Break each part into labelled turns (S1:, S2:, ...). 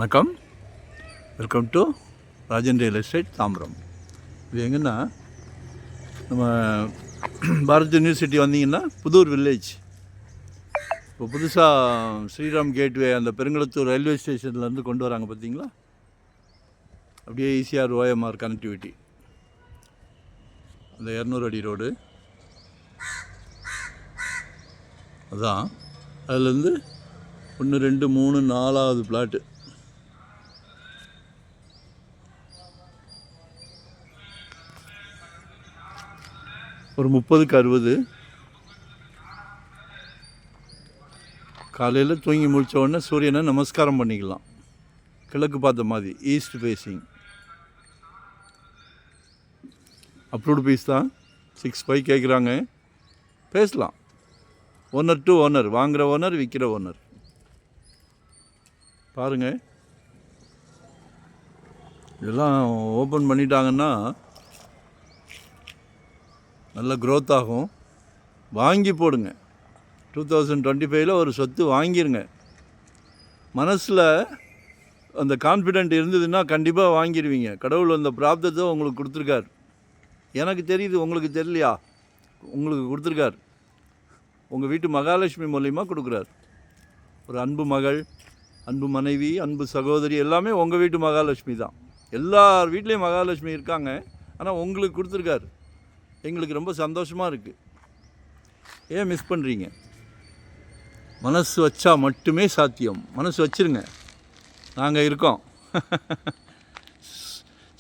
S1: வணக்கம், welcome to Rajan real estate Tambaram. இது எங்கன்னா நம்ம பாரத் யூனிவர்சிட்டி வந்தீங்கன்னா புதூர் வில்லேஜ். இப்போ புதுசாக ஸ்ரீராம் கேட்வே அந்த பெருங்குளத்தூர் ரயில்வே ஸ்டேஷன்லேருந்து கொண்டு வராங்க பார்த்தீங்களா, அப்படியே ஈசிஆர் ஓஎம்ஆர் கனெக்டிவிட்டி. அந்த 200 அடி ரோடு அதான். அதுலேருந்து 1 2 3 4வது பிளாட்டு. ஒரு 30க்கு 60. காலையில் தூங்கி முடித்த உடனே சூரியனை நமஸ்காரம் பண்ணிக்கலாம். கிழக்கு பார்த்த மாதிரி, ஈஸ்ட் ஃபேஸிங். அப்ரூவ்டு பீஸ் தான். 6.5 கேட்குறாங்க. பேசலாம். ஓனர் டு ஓனர், வாங்குகிற ஓனர், விற்கிற ஓனர். பாருங்கள், இதெல்லாம் ஓப்பன் பண்ணிட்டாங்கன்னா நல்ல க்ரோத் ஆகும். வாங்கி போடுங்க. 2025 ஒரு சொத்து வாங்கிடுங்க. மனசில் அந்த கான்ஃபிடென்ட் இருந்ததுன்னா கண்டிப்பாக வாங்கிடுவீங்க. கடவுள் அந்த பிராப்தத்தை உங்களுக்கு கொடுத்துருக்கார். எனக்கு தெரியுது, உங்களுக்கு தெரியலையா? உங்களுக்கு கொடுத்துருக்கார். உங்கள் வீட்டு மகாலட்சுமி மூலிமா கொடுக்குறார். ஒரு அன்பு மகள், அன்பு மனைவி, அன்பு சகோதரி, எல்லாமே உங்கள் வீட்டு மகாலட்சுமி தான். எல்லார் வீட்லேயும் மகாலட்சுமி இருக்காங்க. ஆனால் உங்களுக்கு கொடுத்துருக்காரு. எங்களுக்கு ரொம்ப சந்தோஷமாக இருக்குது. ஏன் மிஸ் பண்ணுறீங்க? மனசு வச்சா மட்டுமே சாத்தியம். மனசு வச்சுருங்க, நாங்கள் இருக்கோம்.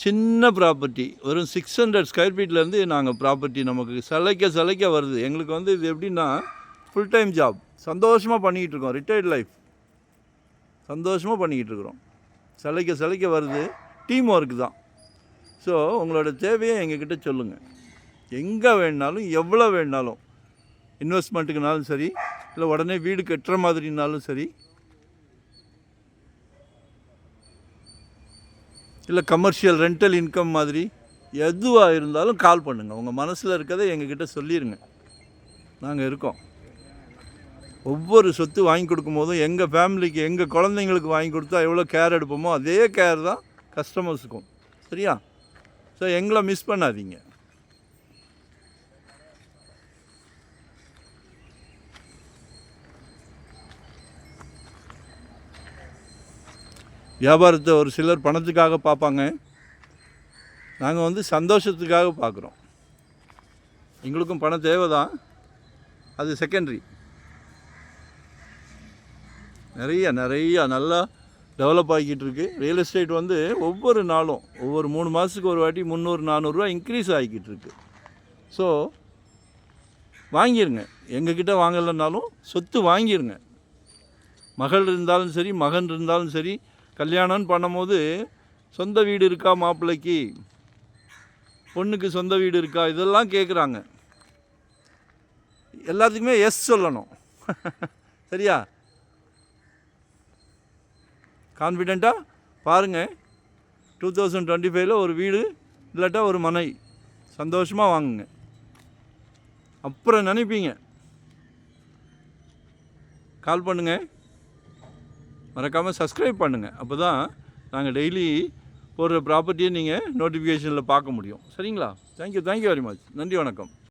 S1: சின்ன ப்ராப்பர்ட்டி, வெறும் 600 ஸ்கொயர் ஃபீட்லேருந்து நாங்கள் ப்ராப்பர்ட்டி நமக்கு சலைக்க வருது. எங்களுக்கு இது எப்படின்னா ஃபுல் டைம் ஜாப். சந்தோஷமாக பண்ணிக்கிட்டு இருக்கோம். ரிட்டையர்ட் லைஃப் சந்தோஷமாக பண்ணிக்கிட்டு இருக்கிறோம். சலைக்க வருது. டீம் ஒர்க் தான். ஸோ உங்களோட தேவையை எங்ககிட்ட சொல்லுங்கள். எங்கே வேணுனாலும், எவ்வளோ வேணுனாலும், இன்வெஸ்ட்மெண்ட்டுக்குனாலும் சரி, இல்லை உடனே வீடு கட்டுற மாதிரினாலும் சரி, இல்லை கமர்ஷியல் ரெண்டல் இன்கம் மாதிரி எதுவாக இருந்தாலும் கால் பண்ணுங்கள். உங்கள் மனசில் இருக்கிறத எங்ககிட்ட சொல்லிடுங்க. நாங்கள் இருக்கோம். ஒவ்வொரு சொத்து வாங்கி கொடுக்கும் போதும் எங்கள் ஃபேமிலிக்கு, எங்கள் குழந்தைங்களுக்கு வாங்கி கொடுத்தா எவ்வளோ கேர் எடுப்போமோ அதே கேர் தான் கஸ்டமர்ஸுக்கும். சரியா? ஸோ எங்களை மிஸ் பண்ணாதீங்க. வியாபாரத்தை ஒரு சிலர் பணத்துக்காக பார்ப்பாங்க. நாங்கள் சந்தோஷத்துக்காக பார்க்குறோம். எங்களுக்கும் பணம் தேவை தான், அது செகண்டரி. நிறைய நல்லா டெவலப் ஆகிக்கிட்டு இருக்குது. ரியல் எஸ்டேட் ஒவ்வொரு நாளும், ஒவ்வொரு 3 மாதத்துக்கு ஒரு வாட்டி 300-400 ரூபா இன்க்ரீஸ் ஆகிக்கிட்டு இருக்கு. ஸோ வாங்கிடுங்க. எங்ககிட்ட வாங்கலைன்னாலும் சொத்து வாங்கிடுங்க. மகள் இருந்தாலும் சரி, மகன் இருந்தாலும் சரி, கல்யாணம்னு பண்ணும்போது சொந்த வீடு இருக்கா மாப்பிள்ளைக்கு, பொண்ணுக்கு சொந்த வீடு இருக்கா, இதெல்லாம் கேட்குறாங்க. எல்லாத்துக்குமே எஸ் சொல்லணும். சரியா? கான்ஃபிடெண்ட்டாக பாருங்கள். 2025 ஒரு வீடு இல்லாட்டா ஒரு மனை சந்தோஷமாக வாங்குங்க. அப்புறம் நினைப்பீங்க. கால் பண்ணுங்கள். மறக்காமல் சப்ஸ்கிரைப் பண்ணுங்கள். அப்போ தான் நாங்கள் டெய்லி போடுற ப்ராப்பர்ட்டியை நீங்கள் நோட்டிஃபிகேஷனில் பார்க்க முடியும். சரிங்களா? Thank you very much. நன்றி, வணக்கம்.